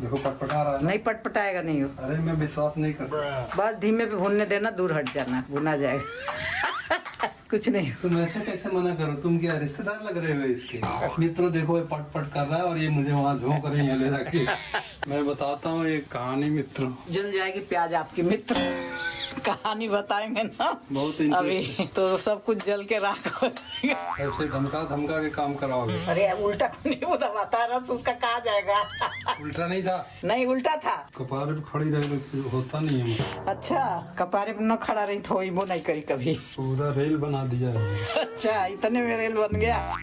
देखो पटपटा रहा है ना? नहीं पटपटाएगा नहीं हो। अरे मैं विश्वास नहीं कर सकता। बस धीमे पे भूनने देना, दूर हट जाना, भुना जाएगा। कुछ नहीं। तुम ऐसे कैसे मना करो? तुम क्या रिश्तेदार लग रहे हो इसके? मित्र देखो ये पट पट कर रहा है और ये मुझे वहाँ झोंक रही है ले जाके। मैं बताता हूँ एक कहानी मित्र। जल जाएगी प्याज आपकी मित्र। कहानी बताएंगे ना बहुत अभी इंटरेस्टिंग। तो सब कुछ जल के राख हो जाएगा। ऐसे धमका धमका के काम कराओगे? अरे उल्टा को नहीं, वो दबाता रस उसका कहा जाएगा। उल्टा नहीं था, नहीं उल्टा था। कपार पे खड़ी रहे होता नहीं है मुझे। अच्छा कपारे पे न खड़ा रही तो वो नहीं करी कभी। पूरा रेल बना दिया है। अच्छा इतने में रेल बन गया।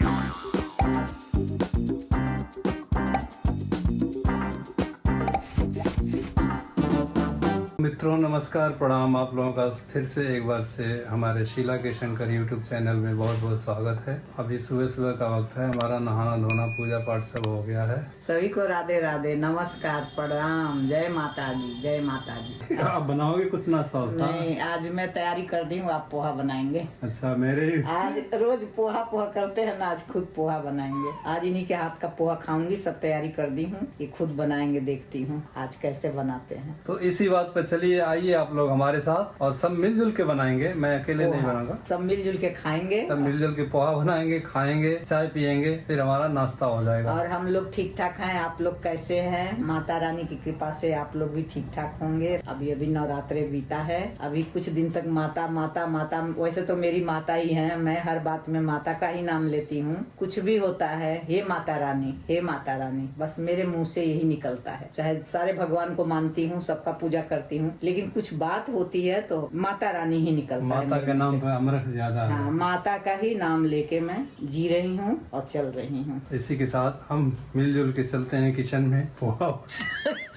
मित्रों नमस्कार प्रणाम। आप लोगों का फिर से एक बार से हमारे शीला के शंकर यूट्यूब चैनल में बहुत बहुत स्वागत है। अभी सुबह सुबह का वक्त है, हमारा नहाना धोना पूजा पाठ सब हो गया है। सभी को राधे राधे, नमस्कार, प्रणाम, जय माता दी, जय माता दी। आप बनाओगे कुछ नाश्ता वास्ता? नहीं आज मैं तैयारी कर दी हूँ, आप पोहा बनाएंगे। अच्छा मेरे आज रोज पोहा पोहा करते हैं ना, आज खुद पोहा बनाएंगे। आज इन्हीं के हाथ का पोहा खाऊंगी, सब तैयारी कर दी हूँ, ये खुद बनाएंगे, देखती हूँ आज कैसे बनाते हैं। तो इसी बात पर चलिए आइए आप लोग हमारे साथ और सब मिलजुल के बनाएंगे। मैं अकेले नहीं बनाऊंगा, सब मिलजुल के खाएंगे। सब मिलजुल के पोहा बनाएंगे, खाएंगे, चाय पियेंगे, फिर हमारा नाश्ता हो जाएगा। और हम लोग ठीक ठाक हैं। आप लोग कैसे हैं? माता रानी की कृपा से आप लोग भी ठीक ठाक होंगे। अभी अभी नवरात्रे बीता है, अभी कुछ दिन तक माता माता माता। वैसे तो मेरी माता ही है, मैं हर बात में माता का ही नाम लेती हूँ। कुछ भी होता है हे माता रानी, हे माता रानी, बस मेरे मुंह से यही निकलता है। चाहे सारे भगवान को मानती हूँ, सबका पूजा करती हूँ, लेकिन कुछ बात होती है तो माता रानी ही निकलता है। माता के नाम पर अमृत ज्यादा है। हाँ, माता का ही नाम लेके मैं जी रही हूँ और चल रही हूँ। इसी के साथ हम मिलजुल के चलते हैं किचन में। पोहा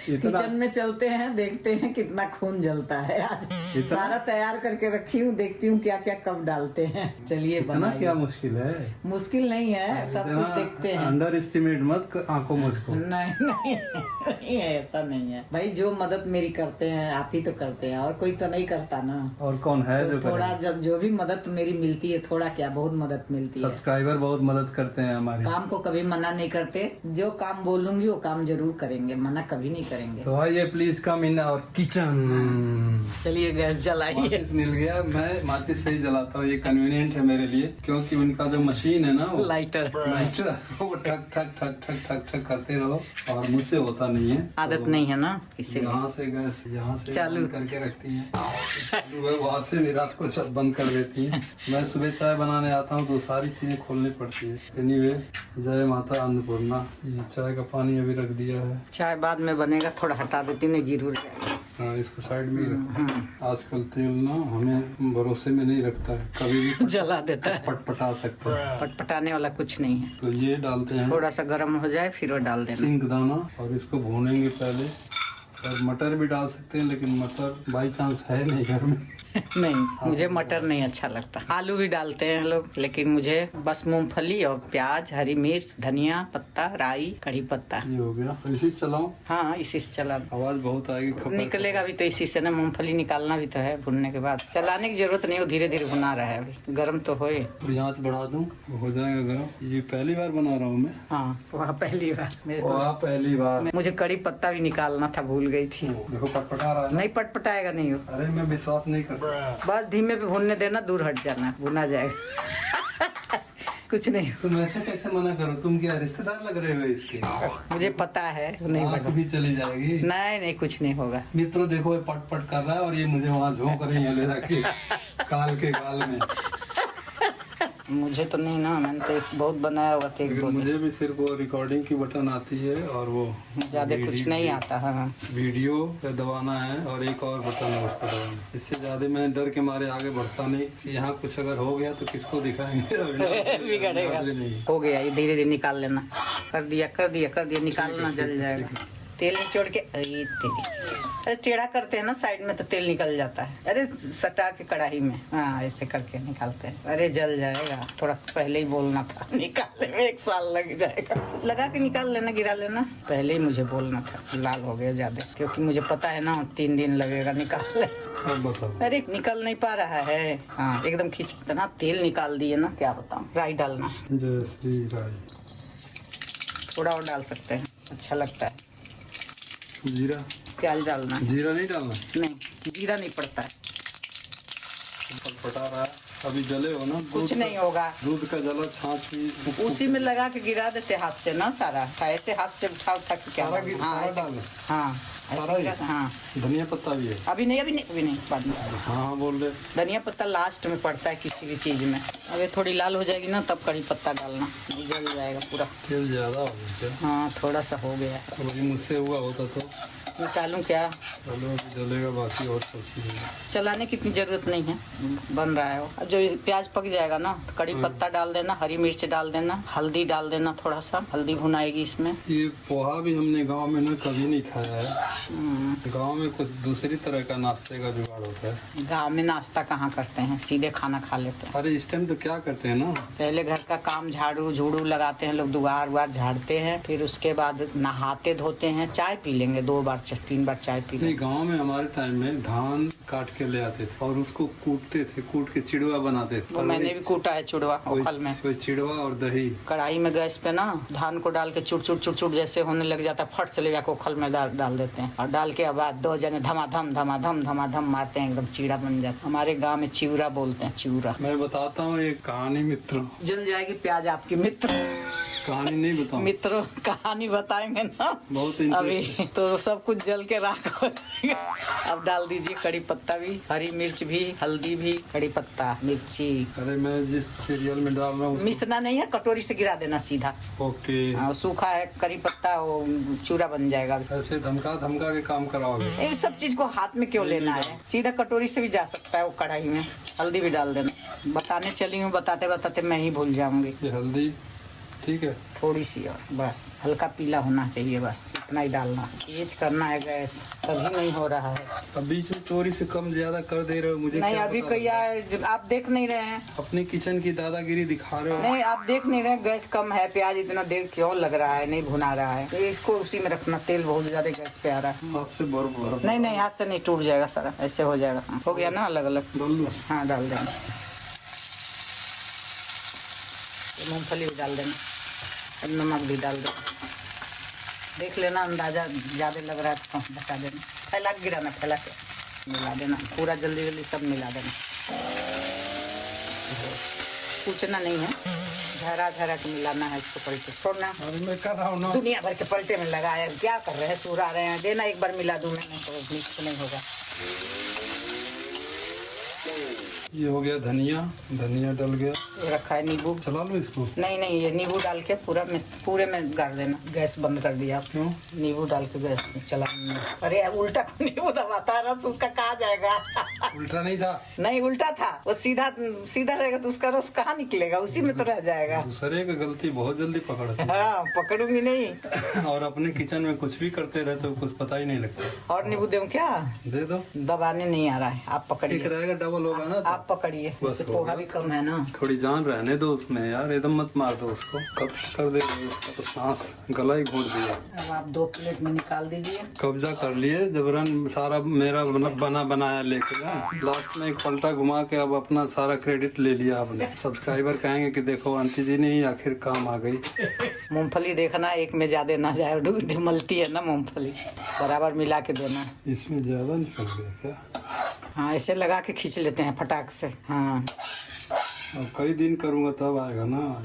इतना किचन में चलते हैं, देखते हैं कितना खून जलता है। आज सारा तैयार करके रखी हूँ, देखती हूँ क्या क्या कब डालते हैं। चलिए इतना बनाइए। क्या मुश्किल है? मुश्किल नहीं है, सब कुछ देखते हैं। अंडर एस्टिमेट मत आंखों मुझको। नहीं नहीं नहीं है, ऐसा नहीं है भाई। जो मदद मेरी करते हैं आप ही तो करते हैं, और कोई तो नहीं करता ना। और कौन है तो जो थोड़ा जो भी मदद मेरी मिलती है, थोड़ा क्या बहुत मदद मिलती है। सब्सक्राइबर बहुत मदद करते हैं हमारी। काम को कभी मना नहीं करते, जो काम बोलूंगी वो काम जरूर करेंगे, मना कभी नहीं करेंगे। तो आइए प्लीज कम इन और किचन। चलिए गैस जलाइए। माचिस मिल गया, मैं माचिस से ही जलाता हूँ, ये कन्वीनियंट है मेरे लिए, क्योंकि उनका जो मशीन है ना वो लाइटर वो ठक ठक ठक ठक ठक ठक करते रहो और मुझसे होता नहीं है। आदत तो नहीं है ना, इसीलिए। यहाँ से गैस यहाँ से चालू बंद करके रखती है, चालू है वहाँ से भी रात को सब बंद कर देती है। मैं सुबह चाय बनाने आता हूँ तो सारी चीजें खोलनी पड़ती है। एनीवे जय माता अन्नपूर्णा। ये चाय का पानी अभी रख दिया है, चाय बाद में बनेगा, थोड़ा हटा देती हूँ, गिर उड़ जाएगा। हाँ इसको साइड में ही रखो। आजकल तेल ना हमें भरोसे में नहीं रखता है, कभी भी जला देता है। पटपटा सकता है। पटपटाने वाला कुछ नहीं है। तो ये डालते हैं, थोड़ा सा गर्म हो जाए फिर वो डाल देना। सिंग दाना, और इसको भूनेंगे पहले। और मटर भी डाल सकते हैं, लेकिन मटर बाई चांस है नहीं घर में। नहीं मुझे मटर नहीं अच्छा लगता। आलू भी डालते हैं लोग, लेकिन मुझे बस मूंगफली और प्याज, हरी मिर्च, धनिया पत्ता, राई, कड़ी पत्ता। ये हो गया, तो इसी से चलाओ। हाँ इसी से चला आवाज बहुत आएगी, खबर निकलेगा भी तो इसी से ना। मूंगफली निकालना भी तो है भुनने के बाद, चलाने की जरूरत नहीं, वो धीरे धीरे भुना रहा है अभी। गर्म तो होए, आंच बढ़ा दूं हो जाएगा गर्म। ये पहली बार बना रहा हूँ मैं। हाँ वह पहली बार मेरे को। वाह पहली बार। मुझे कड़ी पत्ता भी निकालना था, भूल गई थी। देखो पटपटा रहा है ना? नहीं पटपटाएगा नहीं हो। अरे मैं विश्वास नहीं कर सकता। बस धीमे पे भुनने देना, दूर हट जाना, भुना जाएगा। कुछ नहीं। तुम ऐसे कैसे मना करो? तुम क्या रिश्तेदार लग रहे हो इसके? मुझे पता है नहीं आँख बना। भी चली जाएगी। नहीं नहीं कुछ नहीं होगा। मित्रों देखो ये पट पट कर रहा है और ये मुझे वहाँ झोंक रही है ले जाके काल के गाल में। मुझे तो नहीं ना, मैंने तो बहुत बनाया होगा एक लेकिन दो मुझे भी सिर्फ वो रिकॉर्डिंग की बटन आती है और वो ज्यादा कुछ नहीं आता। हाँ वीडियो पे दबाना है और एक और बटन है उसको दबाना। इससे ज्यादा मैं डर के मारे आगे बढ़ता नहीं कि यहाँ कुछ अगर हो गया तो किसको दिखाएंगे। बिगड़ेगा। नहीं हो गया, ये धीरे धीरे निकाल लेना। कर दिया कर दिया कर दिया, निकालना जल जाएगा। तेल निचोड़ के, अरे टेढ़ा करते हैं ना साइड में तो तेल निकल जाता है। अरे सटा के कढ़ाई में, हाँ ऐसे करके निकालते हैं। अरे जल जाएगा, थोड़ा पहले ही बोलना था, निकालने में 1 साल लग जाएगा। लगा के निकाल लेना, गिरा लेना, पहले ही मुझे बोलना था। लाल हो गया ज्यादा, क्योंकि मुझे पता है ना 3 दिन लगेगा निकालने। अब बताओ। अरे निकल नहीं पा रहा है। हाँ एकदम खींच इतना तेल निकाल दिए ना, क्या बताऊँ। राई डालना, जय श्री राय। थोड़ा और डाल सकते हैं, अच्छा लगता है। जीरा प्याज डालना है। जीरा नहीं डालना, नहीं जीरा नहीं पड़ता है, फटा रहा है अभी, जले हो ना, कुछ नहीं होगा। दूध का जला छाछ भी उसी में लगा के गिरा देते हाथ से ना सारा, ऐसे हाथ से उठा उठा के क्या सारा डालना? हाँ सारा ऐसे, डालना। हाँ सारा ऐसे ही? गिरा- हाँ धनिया पत्ता भी है? अभी नहीं बाद में। हाँ बोल रहे। धनिया पत्ता लास्ट में पड़ता है किसी भी चीज में। अब ये थोड़ी लाल हो जाएगी ना तब कड़ी पत्ता डालना, नहीं जल जाएगा पूरा। तेल ज्यादा हो गया, हाँ थोड़ा सा हो गया है, अभी मुझसे हुआ होता तो निकालूं क्या? चलो अभी जलेगा, बाकी और सब चीजें। चलाने की इतनी जरूरत नहीं है, बन रहा है वो। अब जो प्याज पक जाएगा ना तो कड़ी पत्ता डाल देना, हरी मिर्च डाल देना, हल्दी डाल देना, थोड़ा सा हल्दी भुनाएगी इसमें। ये पोहा भी हमने गांव में ना कभी नहीं खाया है। हम्म, गांव में कुछ दूसरी तरह का नाश्ते का जुगाड़ होता है। गाँव में नाश्ता कहाँ करते हैं, सीधे खाना खा लेते हैं। अरे इस टाइम तो क्या करते हैं ना, पहले घर का काम झाड़ू झूड़ू लगाते हैं लोग, दुआर उवार झाड़ते हैं, फिर उसके बाद नहाते धोते हैं, चाय पी लेंगे, 2 बार 3 बार चाय पी नहीं लेंगे। गांव में हमारे टाइम में धान काट के ले आते थे और उसको कूटते थे, कूट के चिड़वा बनाते थे। वो मैंने भी कूटा है चुड़वा फल में। कोई चिड़वा और दही कढ़ाई में गैस पे ना धान को डाल के चुट चुट चुट चुट जैसे होने लग जाता है, फट से ले जाकर खल में डाल देते हैं, और डाल के बाद 2 जने धमाधम मारते हैं, एकदम चीड़ा बन जाता है। हमारे गांव में चिवरा बोलते हैं, चिवरा। मैं बताता हूँ एक कहानी मित्र, जल जाएगी प्याज आपकी मित्र। कहानी नहीं बताऊँ, मित्रों कहानी बताएंगे ना बहुत अभी इंटरेस्ट। तो सब कुछ जल के राख हो जाएगा। अब डाल दीजिए कड़ी पत्ता भी, हरी मिर्च भी, हल्दी भी, कड़ी पत्ता, मिर्ची। अरे मैं जिस सीरियल में डाल रहा हूँ मिसना नहीं है, कटोरी से गिरा देना सीधा। ओके, हाँ, सूखा है कड़ी पत्ता, वो चूरा बन जाएगा। ऐसे धमका धमका के काम कराओगे। ये सब चीज को हाथ में क्यों लेना है, सीधा कटोरी से भी जा सकता है वो कढ़ाई में। हल्दी भी डाल देना, बताने चली हूँ, बताते बताते मैं ही भूल जाऊंगी। ये हल्दी ठीक है, थोड़ी सी और बस, हल्का पीला होना चाहिए, बस इतना ही डालना। तेज करना है गैस, तभी नहीं हो रहा है। अब बीच में चोरी से कम ज्यादा कर दे रहे हो मुझे, नहीं क्या अभी पता? क्या है, जब आप देख नहीं रहे हैं। अपनी किचन की दादागिरी दिखा रहे हो। नहीं आप देख नहीं रहे, गैस कम है, प्याज इतना देर क्यों लग रहा है, नहीं भुना रहा है। तो इसको उसी में रखना, तेल बहुत ज्यादा गैस पे आ रहा है। हाथ से बर्फ नहीं हाथ से नहीं, टूट जाएगा सारा, ऐसे हो जाएगा। हो गया ना अलग अलग, डाल लो। हाँ डाल देना। मूंगफली भी डाल देना, नमक भी डाल देना। देख लेना, अंदाजा ज़्यादा लग रहा है तो बता देना। फैला के गिराना, फैला के मिला देना पूरा, जल्दी जल्दी सब मिला देना। पूछना नहीं है, झरा झरा के मिलाना है इसको, पलटे छोड़ना। अरे मैं कर रहा हूँ ना, दुनिया भर के पलटे में लगाया, क्या कर रहे हैं, सुरा रहे हैं। देना एक बार मिला दूँ मैंने तो मिक्स नहीं होगा। ये हो गया धनिया, धनिया डल गया। ये रखा है नींबू, चला लो इसको। नहीं ये नींबू डाल के पूरे में गाड़ देना। गैस बंद कर दिया, क्यों? नींबू डाल के गैस में चला। अरे उल्टा नींबू दबाता है, रस उसका कहाँ जाएगा। उल्टा नहीं था, नहीं उल्टा था, वो सीधा रहेगा तो उसका रस कहाँ निकलेगा, उसी में तो रह जाएगा। दूसरे की गलती बहुत जल्दी पकड़ते हाँ पकड़ूंगी नहीं। हैं। और अपने किचन में कुछ भी करते रहते हो, कुछ पता ही नहीं लगता। और नींबू दूं क्या? दे दो, दबाने नहीं आ रहा है, आप एक पकड़िए। रहेगा डबल होगा ना तो। आप पकड़िए, बस इससे हो पोहा गया। भी कम है ना। थोड़ी जान रहने दो उसमें यार, एकदम मत मार दो उसको, कब कर देगा उसका तो सांस गला ही घोट दिया। अब आप 2 प्लेट में निकाल दीजिए। कब्जा कर लिए जबरन, सारा मेरा बना बनाया लेके ना, लास्ट में एक पलटा घुमा के अब अपना सारा क्रेडिट ले लिया आपने। सब्सक्राइबर कहेंगे कि देखो आंटी जी ने ही आखिर काम आ गई। मूंगफली देखना एक में ज्यादा ना जाए, मलती है ना मूंगफली, बराबर मिला के देना। इसमें ज्यादा निकल गया क्या? हाँ ऐसे लगा के खींच लेते हैं फटाक से। हाँ अब कई दिन करूँगा तब आएगा ना।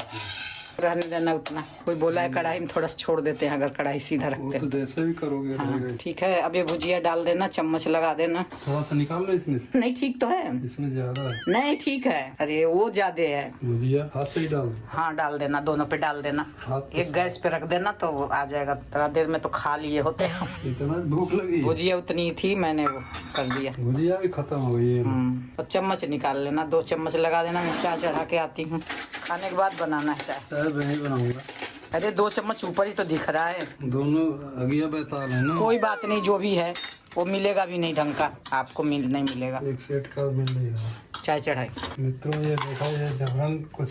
रहने देना उतना। कोई बोला है कढ़ाई में थोड़ा सा छोड़ देते हैं, अगर कढ़ाई सीधा वो रखते तो हैं। जैसे भी करोगे हाँ रहेगा ही। ठीक है, अब ये भुजिया डाल देना, चम्मच लगा देना। थोड़ा सा निकाल लो इसमें से, नहीं ठीक तो है, इसमें ज्यादा है नहीं ठीक है। अरे वो ज्यादा है। भुजिया, हाथ से ही डाल दो। हाँ डाल देना, दोनों पे डाल देना। हाथ एक गैस पे रख देना तो वो आ जाएगा, थोड़ा देर में तो खा लिए होते हैं। इतना भूख लगी, भुजिया उतनी थी, मैंने वो कर दिया। भुजिया भी खत्म हो गई है। अब चम्मच निकाल लेना, 2 चम्मच लगा देना। मैं चाय चढ़ा के आती हूँ, खाने के बाद बनाना है चाय। चाय मैं ही बनाऊंगा। अरे 2 चम्मच ऊपर ही तो दिख रहा है। दोनों अगिया बैताल है ना। कोई बात नहीं, जो भी है वो मिलेगा भी नहीं ढंग का, आपको नहीं मिलेगा। एक सेट का मिल नहीं रहा। चाय चढ़ाई। मित्रों ये देखा, ये जबरन कुछ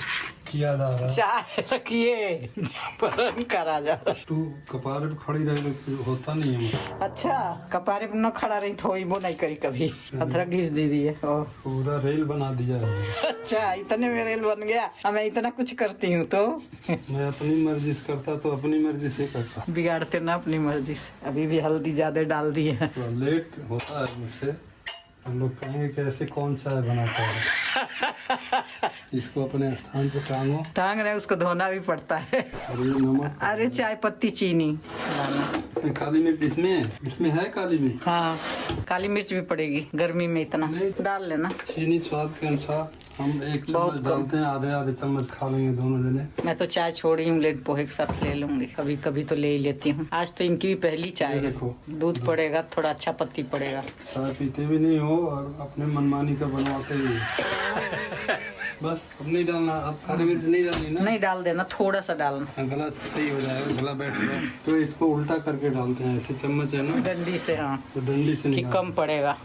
किया जा रहा है। चाय रखिए, जापरन करा जा रहा है। तू कपारे पे खड़ी रहे तो होता नहीं है। अच्छा, कपारे पे न खड़ा रही तो वो नहीं करी कभी। अदरक घिस दी दी है। ओह, पूरा रेल बना दिया है। अच्छा, इतने में रेल बन गया। अब मैं इतना कुछ करती हूँ तो मैं अपनी मर्जी से करता तो अपनी मर्जी से करता। बिगाड़ते ना अपनी मर्जी से। अभी भी हल्दी ज्यादा डाल दी है। तो लेट होता है मुझसे। हम लोग कहेंगे कैसे कौन चाय बनाता है। इसको अपने स्थान पे टांगो। टांग रहे उसको धोना भी पड़ता है। और ये नमक, अरे चाय पत्ती चीनी डालना। इसमें काली मिर्च, इसमें है काली मिर्च। हाँ, काली मिर्च भी पड़ेगी गर्मी में, इतना नहीं। डाल लेना। चीनी स्वाद के अनुसार हम एक बहुत चम्मच कम। डालते हैं, आधे आधे चम्मच खा लेंगे दोनों जने। मैं तो चाय छोड़ी हूँ, लेट पोहे के साथ ले लूंगी। कभी कभी तो ले ही लेती हूँ। आज तो इनकी भी पहली चाय ये है। देखो। दूध पड़ेगा, थोड़ा अच्छा पत्ती पड़ेगा। चाय पीते भी नहीं हो और अपने मनमानी का बनवाते भी हो। बस अब नहीं डालना, अब काली मिर्च नहीं डालनी ना। नहीं डाल देना, थोड़ा सा डालना। गला सही हो जाएगा, गला बैठ जाए तो इसको उल्टा करके डालते हैं। ऐसे चम्मच है ना, डंडी से, हाँ, तो डंडी से कि निकाल। कम पड़ेगा।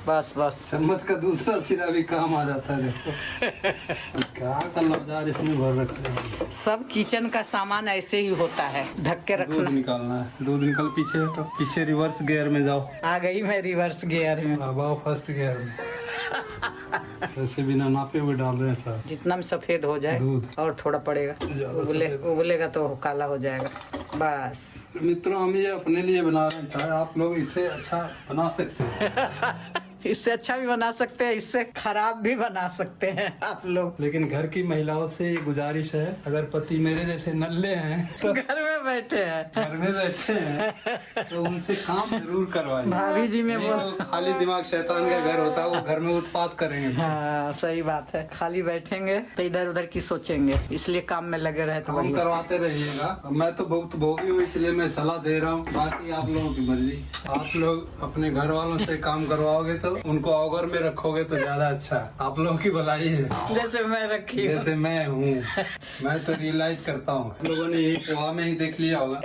बस बस। चम्मच का दूसरा सिरा भी काम आ जाता है। देखो क्या कल औजार इसमें भर रखे हैं। सब किचन का सामान ऐसे ही होता है, ढक के दूध रखना। निकालना है। दूध निकल, पीछे हटो, पीछे रिवर्स गियर में जाओ। आ गई मैं रिवर्स गियर में। अब आओ फर्स्ट गियर में। ऐसे बिना नापे हुए डाल रहे हैं सर। जितना में सफेद हो जाए दूध और थोड़ा पड़ेगा। ज्यादा उबलेगा तो काला हो जाएगा। बस। मित्रों, हम ये अपने लिए बना रहे हैं चाय। आप लोग इसे अच्छा बना सकते हैं। इससे अच्छा भी बना सकते हैं, इससे खराब भी बना सकते हैं आप लोग। लेकिन घर की महिलाओं से ये गुजारिश है, अगर पति मेरे जैसे नल्ले हैं तो घर में बैठे हैं, घर में बैठे हैं तो उनसे काम जरूर करवाइए। भाभी जी में नहीं तो खाली दिमाग शैतान का घर होता है, वो घर में उत्पात करेंगे। हाँ, सही बात है। खाली बैठेंगे तो इधर उधर की सोचेंगे, इसलिए काम में लगे रहे तो काम बढ़िया। करवाते रहिएगा। मैं तो बहुत भोगी हूँ, इसलिए मैं सलाह दे रहा हूँ। बाकी आप लोगों की मर्जी। आप लोग अपने घर वालों से काम करवाओगे तो उनको अवगर में रखोगे तो ज्यादा अच्छा है। आप लोगों की भलाई है। जैसे मैं रखी हूँ। जैसे मैं हूँ, मैं तो रियलाइज करता हूँ। आप लोगों ने यही पोहा में ही देख लिया होगा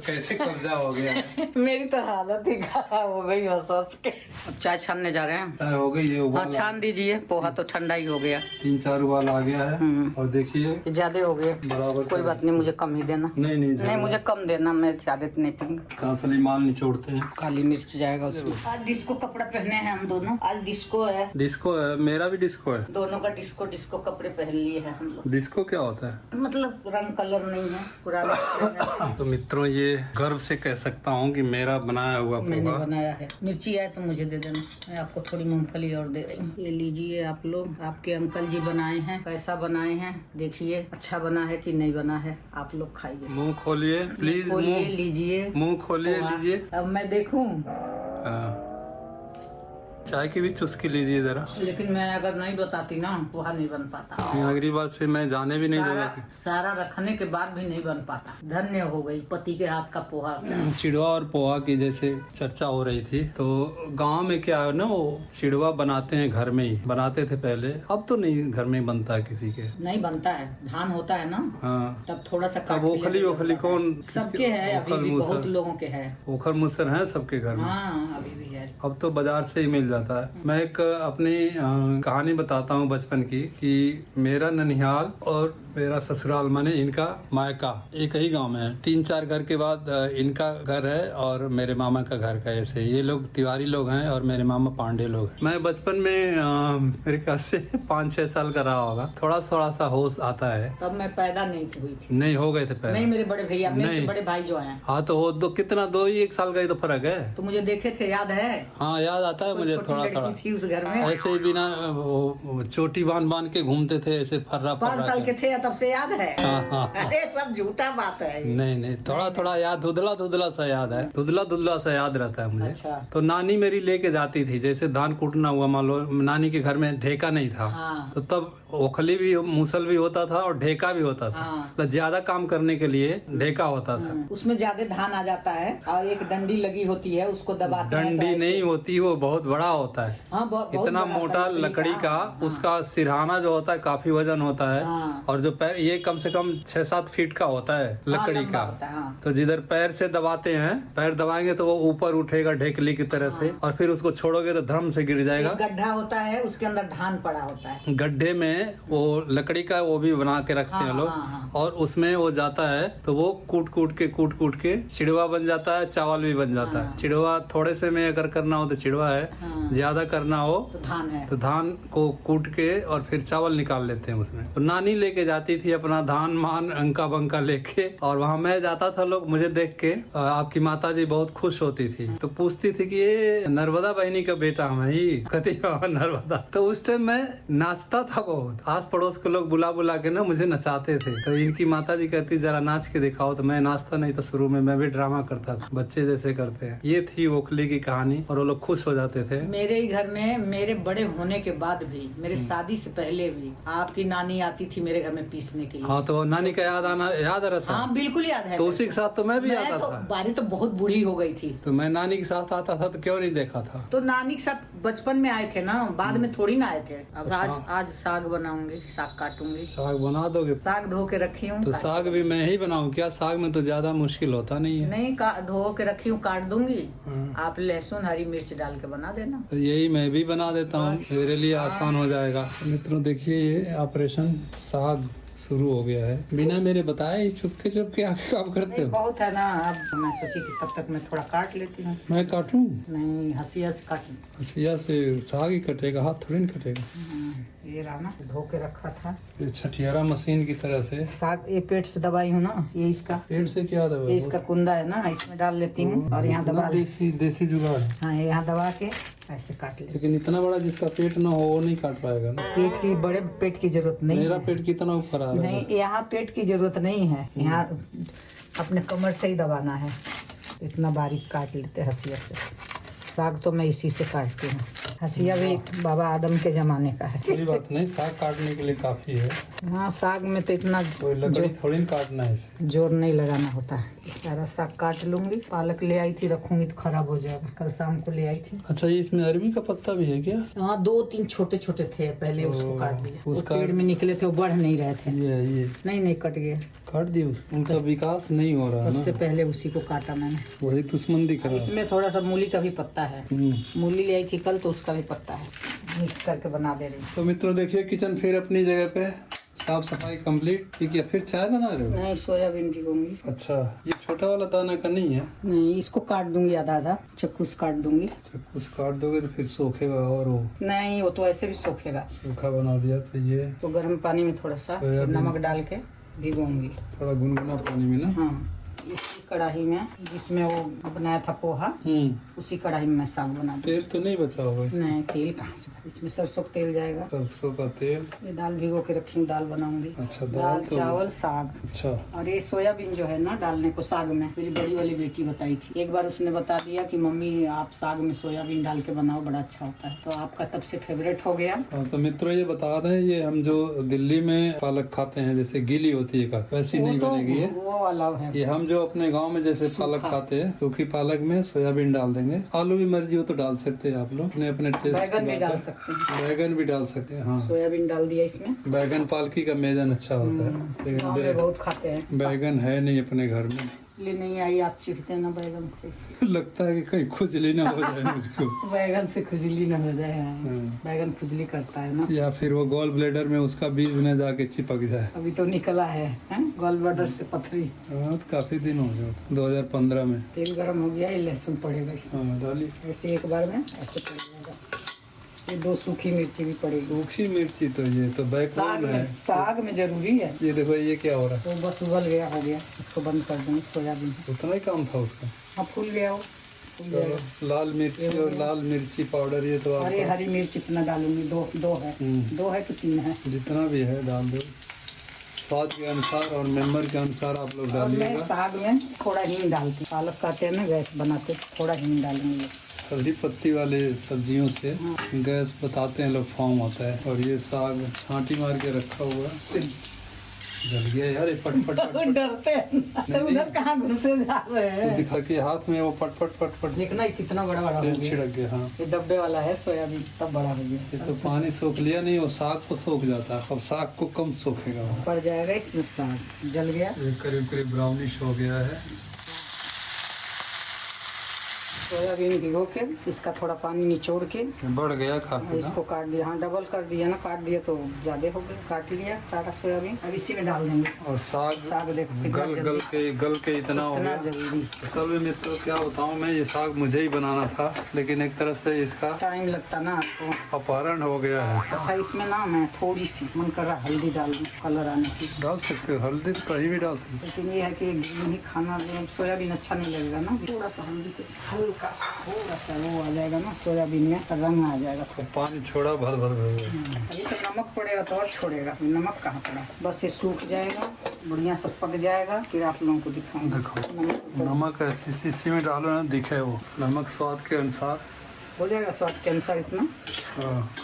कैसे कब्जा हो गया है। मेरी तो हालत ही खराब हो गई हो सोच के। अब चाय छानने जा रहे हैं। चाय हो गई है, हाँ, उबाल छान दीजिए। पोहा तो ठंडा ही हो गया। 3-4 उबाल आ गया है। और देखिए ये ज्यादा हो गया। बराबर। कोई बात नहीं, मुझे कम ही देना। नहीं, मुझे कम देना, मैं ज्यादा नहीं पीऊंगा। का असली माल निचोड़ते हैं। काली मिर्च जाएगा उसमें। आज डिस्को कपड़ा पहने हैं हम दोनों। आज डिस्को है। डिस्को है, मेरा भी डिस्को है। दोनों का डिस्को कपड़े पहन लिए हैं हम लोग। डिस्को क्या होता है? मतलब रंग कलर नहीं है, पुराना कपड़े हैं। तो मित्रों, ये गर्व से कह सकता हूँ कि मेरा बनाया हुआ मैंने पोहा। बनाया है। मिर्ची आए तो मुझे दे देना, मैं आपको थोड़ी मूंगफली और दे रही हूँ। ये लीजिए आप लोग, आपके अंकल जी बनाए हैं। कैसा बनाए हैं देखिए, अच्छा बना है कि नहीं बना है, आप लोग खाइए। मुंह खोलिए प्लीज, खोलिए, मुंह लीजिए। मुंह खोलिए, पोहा। लीजिए। अब मैं देखूं, हाँ। चाय की भी चुस्की लीजिए जरा। लेकिन मैं अगर नहीं बताती ना, पोहा नहीं बन पाता। अगली बार से मैं जाने भी नहीं दूंगा। सारा रखने के बाद भी नहीं बन पाता। धन्य हो गई पति के हाथ का पोहा। चिड़वा और पोहा की जैसे चर्चा हो रही थी, तो गांव में क्या है ना, वो चिड़वा बनाते हैं घर में ही, बनाते थे पहले। अब तो नहीं, घर में ही बनता है किसी के। नहीं बनता है, धान होता है ना, हाँ। तब थोड़ा सा अब ओखली ओखली कौन सबके है, अभी भी बहुत लोगों के है। ओखर मुसर है सबके घर में। हाँ, अभी भी है। अब तो बाजार से ही मिल जाता है। मैं एक अपनी कहानी बताता हूँ बचपन की, कि मेरा ननिहाल और मेरा ससुराल माने इनका मायका एक ही गांव में है। 3-4 घर के बाद इनका घर है और मेरे मामा का घर का। ऐसे ये लोग तिवारी लोग हैं और मेरे मामा पांडे लोग हैं। मैं बचपन में मेरे ख्याल से 5-6 साल का रहा होगा। थोड़ा सा होश आता है। तब मैं पैदा नहीं हुई थी। नहीं हो गए थे पहले? नहीं, मेरे बड़े भैया, मेरे से नहीं। बड़े भाई जो हैं। हाँ, तो वो दो कितना 2-1 साल का ही तो फर्क है। तो मुझे देखे थे, याद है? हाँ, याद आता है मुझे छोटी थोड़ा लड़की थोड़ा। थी उस घर में। ऐसे ही बिना वो चोटी बांध के घूमते थे, ऐसे फर्रा 5 साल के थे, तब से याद है। हाँ। अरे सब झूठा बात है ये। नहीं, थोड़ा याद, धुंधला सा याद है। धुंधला सा याद रहता है मुझे। अच्छा। तो नानी मेरी लेके जाती थी, जैसे धान कूटना हुआ, मान लो नानी के घर में ढेका नहीं था। हाँ। तो तब ओखली भी, मूसल भी होता था और ढेका भी होता था। हाँ। तो ज्यादा काम करने के लिए ढेका होता था। उसमें ज्यादा धान आ जाता है और एक डंडी लगी होती है, उसको दबाते हैं तो डंडी ऐसे- नहीं होती, वो बहुत बड़ा होता है। हाँ, बहुत इतना बड़ा मोटा आता है लकड़ी का, उसका सिरहाना जो होता है काफी वजन होता है। हाँ। और जो पैर, ये कम से कम 6-7 फीट का होता है लकड़ी लंबा का। होता है, हाँ। तो जिधर पैर से दबाते हैं, पैर दबाएंगे तो वो ऊपर उठेगा ढेकली की तरह से, और फिर उसको छोड़ोगे तो धर्म से गिर जाएगा। एक गड्ढा होता है, उसके अंदर धान पड़ा होता है। गड्ढे में वो लकड़ी का वो भी बना के रखते हैं लोग। हाँ। और उसमें वो जाता है तो वो कूट कूट के चिड़वा बन जाता है, चावल भी बन जाता है। चिड़वा थोड़े से में अगर करना हो तो चिड़वा है, ज्यादा करना हो तो धान है। तो धान को कूट के और फिर चावल निकाल लेते हैं उसमें। तो नानी लेके जाती थी अपना धान मान अंका बंका लेके, और वहाँ मैं जाता था, लोग मुझे देख के आपकी माता जी बहुत खुश होती थी, तो पूछती थी कि ये नर्मदा बहनी का बेटा हम ही कति नर्मदा। तो उस टाइम मैं नाचता था बहुत, आस पड़ोस के लोग बुला बुला के ना मुझे नचाते थे। तो इनकी माता जी कहती जरा नाच के दिखाओ, तो मैं नाचता नहीं था शुरू में, मैं भी ड्रामा करता था बच्चे जैसे करते हैं। ये थी ओखली की कहानी, और वो लोग खुश हो जाते थे। मेरे ही घर में मेरे बड़े होने के बाद भी, मेरे शादी से पहले भी आपकी नानी आती थी मेरे घर में पीसने के लिए। हाँ, तो नानी का याद रहता। हाँ बिल्कुल याद है। तो उसी के साथ तो मैं भी आता था। बारी तो बहुत बूढ़ी हो गई थी, तो मैं नानी के साथ आता था, तो क्यों नहीं देखा था? तो नानी के साथ बचपन में आए थे ना, बाद में थोड़ी ना आए थे। अब आज साग बनाऊंगी, साग काटूंगी। साग बना दोगे? साग धो के रखी हूँ। तो साग भी मैं ही बनाऊं क्या? साग में तो ज्यादा मुश्किल होता नहीं है। नहीं, धो के रखी हूँ, काट दूंगी। आप लहसुन हरी मिर्च डाल के बना देना। तो यही मैं भी बना देता हूँ, मेरे लिए आसान हो जाएगा। मित्रों देखिए, ये ऑपरेशन साग शुरू हो गया है, बिना मेरे बताए चुपके आके काम करते हो। बहुत है ना, अब मैं सोची कि तब तक मैं थोड़ा काट लेती हूँ। मैं काटूं? नहीं, हंसिया से काटूं। हंसिया से साग ही कटेगा, हाथ थोड़ी ना कटेगा। ये रहा ना, धो के रखा था। ये छठियारा मशीन की तरह से साग ये पेट से दबाई हूँ ना, ये इसका पेट से क्या दबा? ये इसका कुंदा है ना, इसमें डाल लेती हूँ और यहाँ दबा। देसी जुगाड़। हाँ, यहाँ दबा के ऐसे काट ले। लेकिन इतना बड़ा जिसका पेट ना हो वो नहीं काट पाएगा ना। बड़े पेट की जरूरत नहीं मेरा है। पेट कितना ऊपर आ रहा है? नहीं, यहाँ पेट की जरूरत नहीं है, यहाँ अपने कमर से ही दबाना है। इतना बारीक काट लेते हंसिया से। साग तो मैं इसी से काटती हूँ। हंसिया भी बाबा आदम के जमाने का है। कोई बात नहीं, साग काटने के लिए काफी है। हाँ, साग में तो इतना कोई लकड़ी थोड़ी काटना है इसे। जोर नहीं लगाना होता है। सारा साग काट लूंगी। पालक ले आई थी, रखूंगी तो खराब हो जाएगा। कल शाम को ले आई थी। अच्छा, इसमें अरबी का पत्ता भी है क्या? हाँ, 2-3 छोटे छोटे थे, पहले उसको काट दिया। उसका पेड़ में निकले थे, वो बढ़ नहीं रहे थे। ये नहीं कट गए, काट दिए। उनका विकास नहीं हो रहा है ना। सबसे पहले उसी को काटा मैंने। वही दुश्मन दिख रहा है। इसमें थोड़ा सा मूली का भी पत्ता है। मूली ले आई थी कल, तो उसका भी पत्ता है, मिक्स करके बना दे रही हूँ। तो मित्रों देखिए, किचन फिर अपनी जगह पे, साफ सफाई कंप्लीट। ठीक है, फिर चाय बना रहे हो? नहीं, सोयाबीन भिगोंगी। अच्छा, ये छोटा वाला दाना का नहीं है? नहीं, इसको काट दूंगी आधा आधा, चक्कू से काट दूंगी। चक्कू से काट दोगे तो फिर सूखेगा, और वो नहीं, वो तो ऐसे भी सूखेगा। सूखा बना दिया तो ये तो गर्म पानी में थोड़ा सा नमक डाल के भिगोंगी। थोड़ा गुनगुना पानी में ना। हाँ, इसी कढ़ाई में जिसमें वो बनाया था पोहा, उसी कढ़ाई में मैं साग बना दूँ। तेल तो नहीं बचा होगा? नहीं, तेल कहाँ से, इसमें सरसों का तेल जाएगा। सरसों का तेल। ये दाल भिगो के रखी हूँ, दाल बनाऊंगी। अच्छा, दाल तो चावल साग। अच्छा। और ये सोयाबीन जो है ना डालने को साग में, मेरी बड़ी वाली बेटी बताई थी एक बार, उसने बता दिया कि मम्मी आप साग में सोयाबीन डाल के बनाओ, बड़ा अच्छा होता है। तो आपका तब से फेवरेट हो गया। तो मित्रों ये बता दें, ये हम जो दिल्ली में पालक खाते हैं, जैसे गीली होती है, वैसी नहीं बनेगी ये। वो वाला है। ये हम जो अपने गांव में जैसे पालक खाते हैं, सूखी पालक में सोयाबीन डाल देंगे। आलू भी मर्जी हो तो डाल सकते हैं आप लोग, अपने अपने टेस्ट। बैगन भी डाल सकते हैं। बैगन भी डाल सकते हैं। हाँ, सोयाबीन डाल दिया इसमें। बैगन पालकी का मेजन अच्छा होता है, गाँव में बहुत खाते हैं। बैगन है नहीं अपने घर में। ले नहीं आई, आप चिढ़ते ना बैगन से। लगता है कि कहीं खुजली ना हो जाए मुझको। बैगन से खुजली न हो जाए। बैगन खुजली करता है ना। या फिर वो गॉल ब्लेडर में उसका बीज न जाके चिपक जाए। अभी तो निकला है गॉल ब्लैडर से पथरी। हाँ, तो काफी दिन हो गया, 2015 में। तेल गरम हो गया, ये लहसुन पड़ेगा इसमें। हाँ, डाली ऐसे एक बार में ऐसे पड़ेगा। ये 2 सूखी मिर्ची भी पड़ेगी। सूखी मिर्ची तो ये तो बैकग्राउंड है। साग में जरूरी है। ये देखो, ये क्या हो रहा है? तो बस उबल गया, हो गया। इसको बंद कर दूंगी। सोयाबीन उतना ही काम था उसका। हाँ, फूल गया हो। लाल मिर्ची और लाल मिर्ची पाउडर, ये तो अरे आप हरी मिर्च इतना डालूंगी, दो है। 2 है कि 3 है? जितना भी है डाल दो, स्वाद के अनुसार और मेंबर के अनुसार आप लोग और मैं डालिएगा। साग में थोड़ा हींग डालती हूँ। पालक खाते हैं ना, गैस बनाते, थोड़ा हींग डालूंगी। हल्दी पत्ती वाले सब्जियों से गैस बताते हैं लोग फॉर्म होता है। और ये साग छांटी मार के रखा हुआ है, जल गया यार, ये पट पट पट पट। डरते हैं तो उधर कहाँ घुसे जा रहे तो हैं। दिखा के हाथ में वो पट पट पट पट देखना ये कितना बड़ा बड़ा हो तेल गया। छिड़क गया। हाँ, ये डब्बे वाला है सोयाबीन, तब बड़ा हो गया। ये तो पानी सोख लिया नहीं, वो साग को सोख जाता है, अब साग को कम सोखेगा वो। पड़ जाएगा इसमें साग। जल गया। ये करीब करीब ब्राउनिश हो गया है। सोयाबीन भिगो के इसका थोड़ा पानी निचोड़ के बढ़ गया काफी। इसको काट दिया। हाँ, डबल कर दिया ना, काट दिया तो ज्यादा हो गया। काट लिया सारा सोयाबीन, अब इसी में डाल देंगे। और साग साग देखो गल के इतना हो इतना गया। जल्दी। असल में मित्रों क्या बताऊं मैं, ये साग मुझे ही बनाना था, लेकिन एक तरह से इसका टाइम लगता ना आपको। अपहरण हो गया है। अच्छा, इसमें ना मैं थोड़ी सी मन कर रहा हल्दी डाल दूं, कलर आने की। डाल सकते हो हल्दी, तो कहीं भी डाल सकते हो। लेकिन ये है कि नहीं खाना, सोयाबीन अच्छा नहीं लगेगा ना। थोड़ा सा हल्दी के हल्का सा थोड़ा सा वो आ जाएगा ना, सोयाबीन में रंग आ जाएगा तो पानी छोड़ा भर भर भर। अभी तो नमक पड़ेगा तो और छोड़ेगा। नमक कहाँ पड़ा, बस ये सूख जाएगा, बढ़िया से पक जाएगा, फिर आप लोगों को दिखाऊंगा। देखो नमक ऐसी शीशी में डालो ना, दिखे वो नमक स्वाद के अनुसार हो जाएगा स्वाद के अनुसार इतना।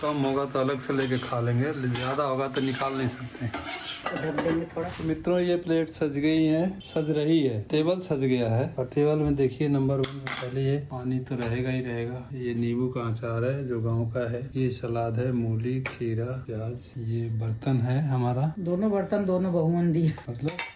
कम होगा तो अलग से लेके खा लेंगे, ज़्यादा होगा तो निकाल नहीं सकते। तो ढक देंगे थोड़ा। मित्रों ये प्लेट सज गई है, सज रही है, टेबल सज गया है। और टेबल में देखिए नंबर 1 में पहले ये पानी तो रहेगा ही रहेगा। ये नींबू का अचार है जो गांव का है। ये सलाद है, मूली, खीरा, प्याज। ये बर्तन है हमारा। दोनों बर्तन दोनों बहुओं ने दिए,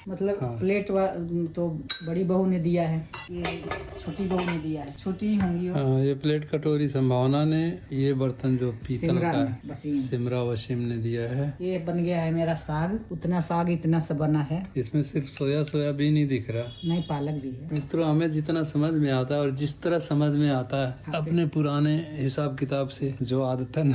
मतलब हाँ। प्लेट तो बड़ी बहू ने दिया है, ये छोटी बहू ने दिया है। छोटी ही होंगी वो। हाँ, ये प्लेट कटोरी संभावना ने, ये बर्तन जो पीतल सिमरा का ने, है वसीम। सिमरा वसीम ने दिया है। ये बन गया है मेरा साग। उतना साग इतना सा बना है, इसमें सिर्फ सोयाबीन ही दिख रहा। नहीं पालक भी है। मित्रों हमें जितना समझ में आता है और जिस तरह समझ में आता है, अपने पुराने हिसाब किताब से जो आदत है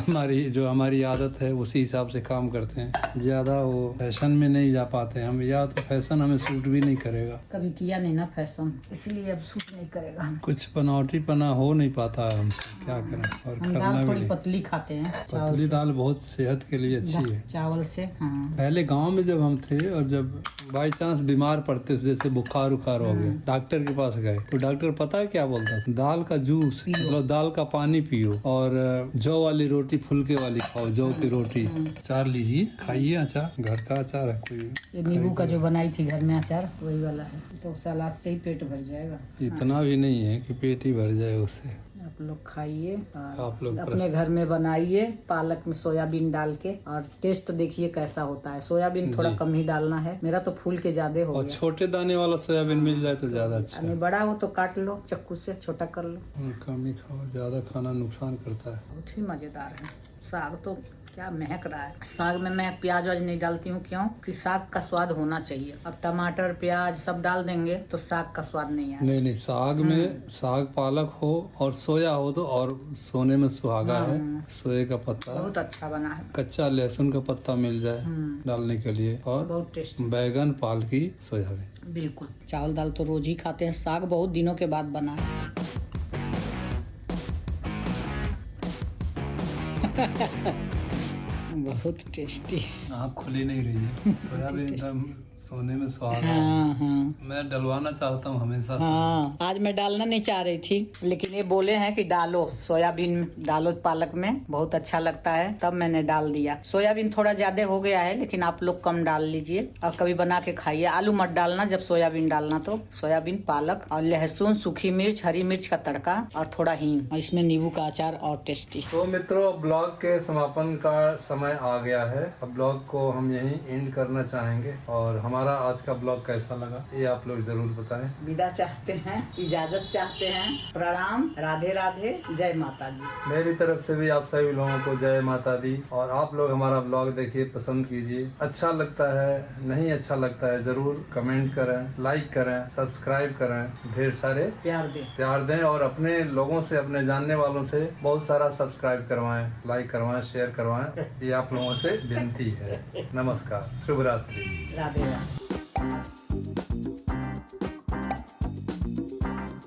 हमारी आदत है, उसी हिसाब से काम करते हैं। ज्यादा वो फैशन में नहीं जा पाते हम, या तो फैशन हमें सूट भी नहीं करेगा। कभी किया नहीं ना फैशन, इसलिए अब सूट नहीं करेगा। हम कुछ बनावटी पना हो नहीं पाता है हमसे, क्या करें, और हम करना दाल भी थोड़ी नहीं। पतली खाते हैं, चावल पतली से। दाल बहुत सेहत के लिए अच्छी है। चावल से। हाँ, पहले गांव में जब हम थे और जब बाई चांस बीमार पड़ते थे, जैसे बुखार उखार हो गया, डॉक्टर के पास गए तो डॉक्टर पता है क्या बोलता था, दाल का जूस मतलब दाल का पानी पियो और जौ वाली रोटी फुलके वाली खाओ, जौ की रोटी। अचार लीजिए, खाइए, अचार घर का अचार है। कोई ये नींबू का जो बनाई थी घर में अचार, वही वाला है। तो सलाद से ही पेट भर जाएगा। इतना भी नहीं है कि पेट ही भर जाए उससे। आप लोग खाइए और आप लोग अपने घर में बनाइए, पालक में सोयाबीन डाल के, और टेस्ट देखिए कैसा होता है। सोयाबीन थोड़ा कम ही डालना है, मेरा तो फूल के ज्यादा हो और गया। छोटे दाने वाला सोयाबीन मिल जाए तो ज्यादा अच्छा है। नहीं, बड़ा हो तो काट लो चाकू से, छोटा कर लो। कम ही खाओ, ज्यादा खाना नुकसान करता है। बहुत ही मजेदार है साग। तो क्या महक रहा है साग में। मैं प्याज वाज नहीं डालती हूँ, क्यों कि साग का स्वाद होना चाहिए। अब टमाटर प्याज सब डाल देंगे तो साग का स्वाद नहीं आएगा। नहीं, साग में साग पालक हो और सोया हो तो और सोने में सुहागा है। सोए का पत्ता, बहुत अच्छा बना है। कच्चा लहसुन का पत्ता मिल जाए डालने के लिए, और बहुत टेस्टी। बैगन, पालकी, सोयाबीन। बिल्कुल। चावल दाल तो रोज ही खाते हैं, साग बहुत दिनों के बाद बना है। बहुत टेस्टी। आँख खुली नहीं रही है। सोयाबीन एकदम सोने में सुहागा है। हाँ हाँ मैं डलवाना चाहता हूँ हमेशा। हाँ, आज मैं डालना नहीं चाह रही थी, लेकिन ये बोले हैं कि डालो सोयाबीन में, डालो पालक में, बहुत अच्छा लगता है, तब मैंने डाल दिया। सोयाबीन थोड़ा ज्यादा हो गया है, लेकिन आप लोग कम डाल लीजिए और कभी बना के खाइए। आलू मत डालना जब सोयाबीन डालना, तो सोयाबीन, पालक और लहसुन, सूखी मिर्च, हरी मिर्च का तड़का और थोड़ा हींग, और इसमें नींबू का अचार और टेस्टी। तो मित्रों ब्लॉग के समापन का समय आ गया है। अब ब्लॉग को हम यहीं एंड करना चाहेंगे, और हमारा आज का ब्लॉग कैसा लगा ये आप लोग जरूर बताएं। विदा चाहते हैं, इजाजत चाहते हैं। प्रणाम, राधे राधे, जय माता दी। मेरी तरफ से भी आप सभी लोगों को जय माता दी। और आप लोग हमारा ब्लॉग देखिए, पसंद कीजिए। अच्छा लगता है, नहीं अच्छा लगता है, जरूर कमेंट करें, लाइक करें, सब्सक्राइब करें, ढेर सारे प्यार दें, और अपने लोगों से, अपने जानने वालों से बहुत सारा सब्सक्राइब करवाएं, लाइक करवाएं, शेयर करवाएं। ये आप लोगों से विनती है। नमस्कार, शुभ रात्रि, राधे राधे।